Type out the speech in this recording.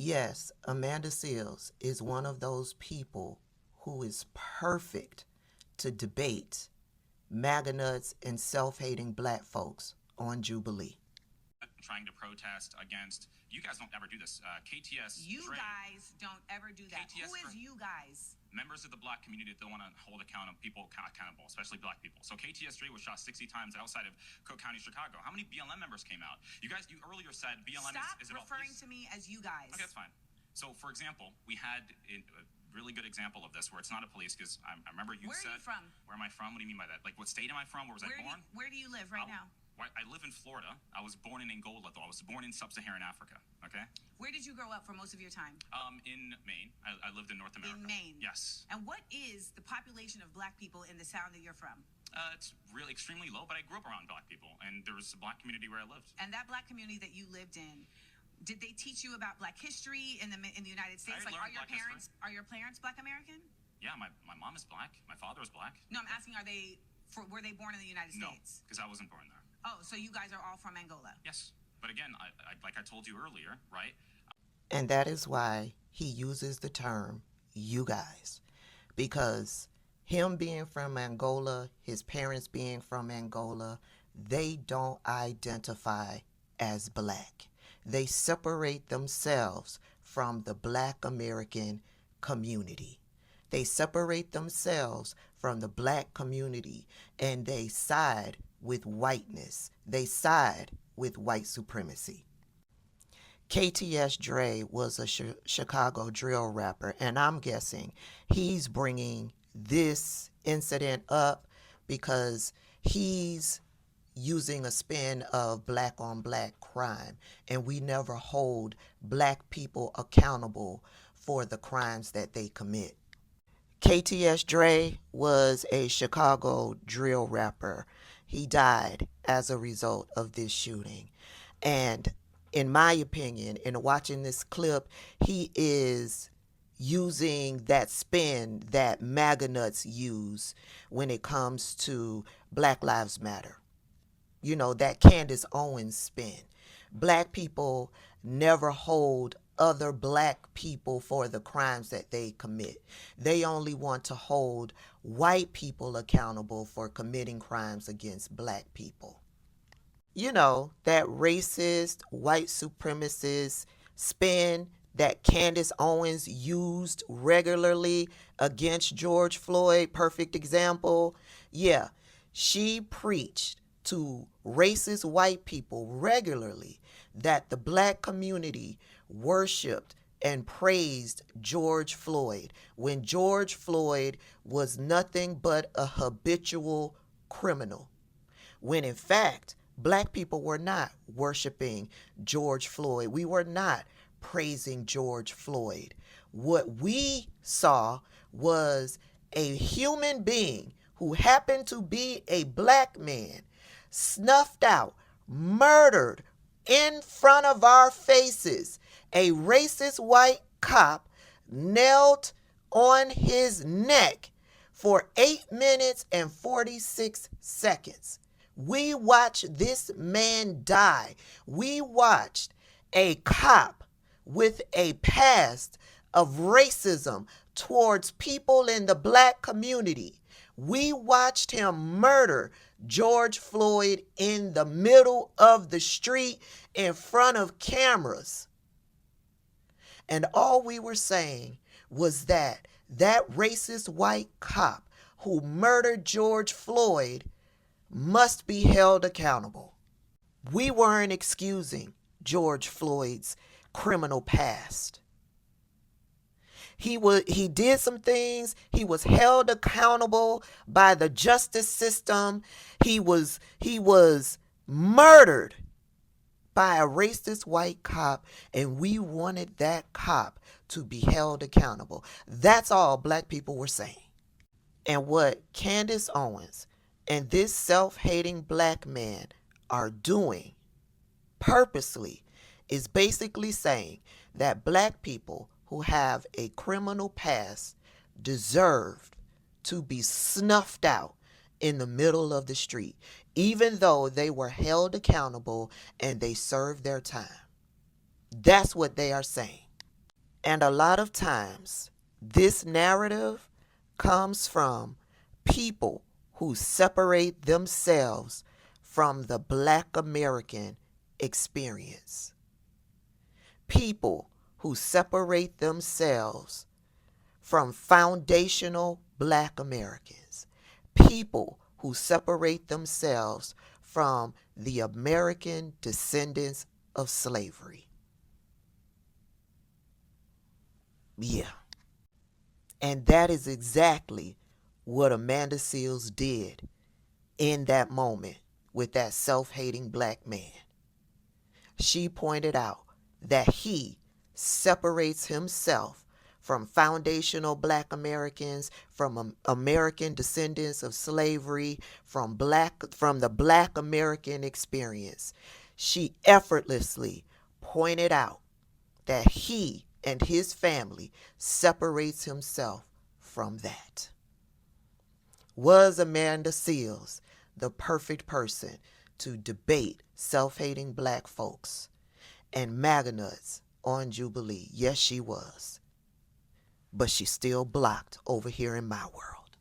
Yes, Amanda Seals is one of those people who is perfect to debate MAGA nuts and self-hating black folks on Jubilee. Trying to protest against. You guys don't ever do this. KTS. You guys don't ever do that. KTS, who is you guys? Members of the black community that don't want to hold people accountable, especially black people. So KTS Dre was shot 60 times outside of Cook County, Chicago. How many BLM members came out? You earlier said BLM is about referring to me as you guys. Okay, that's fine. So, for example, we had a really good example of this where it's not a police, because I remember you said... Where are you from? Where am I from? What do you mean by that? Like, what state am I from? Where was I born? Where do you live right now? I live in Florida. I was born in Angola, though. I was born in sub-Saharan Africa, okay? Where did you grow up for most of your time? In Maine. I lived in North America. In Maine? Yes. And what is the population of black people in the town that you're from? It's really extremely low, but I grew up around black people, and there was a black community where I lived. And that black community that you lived in, did they teach you about black history in the United States? Like, are your parents black American? Yeah, my mom is black. My father is black. No, I'm asking, were they born in the United States? No, because I wasn't born there. Oh, so you guys are all from Angola? Yes. But again, like I told you earlier, right? And that is why he uses the term you guys. Because him being from Angola, his parents being from Angola, they don't identify as black. They separate themselves from the black American community. They separate themselves from the black community, and they side with whiteness. They side with white supremacy. KTS Dre was a Chicago drill rapper, and I'm guessing he's bringing this incident up because he's using a spin of black on black crime, and we never hold black people accountable for the crimes that they commit. KTS Dre was a Chicago drill rapper. He died as a result of this shooting. And in my opinion, in watching this clip, he is using that spin that MAGA nuts use when it comes to Black Lives Matter. You know, that Candace Owens spin. Black people never hold other black people for the crimes that they commit. They only want to hold white people accountable for committing crimes against black people. You know, that racist, white supremacist spin that Candace Owens used regularly against George Floyd, perfect example. Yeah, she preached to racist white people regularly that the black community worshiped and praised George Floyd when George Floyd was nothing but a habitual criminal. When in fact, black people were not worshiping George Floyd. We were not praising George Floyd. What we saw was a human being who happened to be a black man snuffed out, murdered in front of our faces. A racist white cop knelt on his neck for 8 minutes and 46 seconds. We watched this man die. We watched a cop with a past of racism towards people in the black community. We watched him murder George Floyd in the middle of the street in front of cameras. And all we were saying was that racist white cop who murdered George Floyd must be held accountable. We weren't excusing George Floyd's criminal past. He did some things. He was held accountable by the justice system. He was murdered by a racist white cop, and we wanted that cop to be held accountable. That's all black people were saying. And what Candace Owens and this self-hating black man are doing purposely is basically saying that black people who have a criminal past deserve to be snuffed out in the middle of the street, even though they were held accountable and they served their time. That's what they are saying. And a lot of times, this narrative comes from people who separate themselves from the Black American experience. People who separate themselves from foundational Black Americans. People who separate themselves from the American descendants of slavery. Yeah. And that is exactly what Amanda Seales did in that moment with that self-hating black man. She pointed out that he separates himself from foundational Black Americans, from American descendants of slavery, from the Black American experience. She effortlessly pointed out that he and his family separates himself from that. Was Amanda Seales the perfect person to debate self-hating black folks and MAGA nuts on Jubilee? Yes, she was. But she's still blocked over here in my world.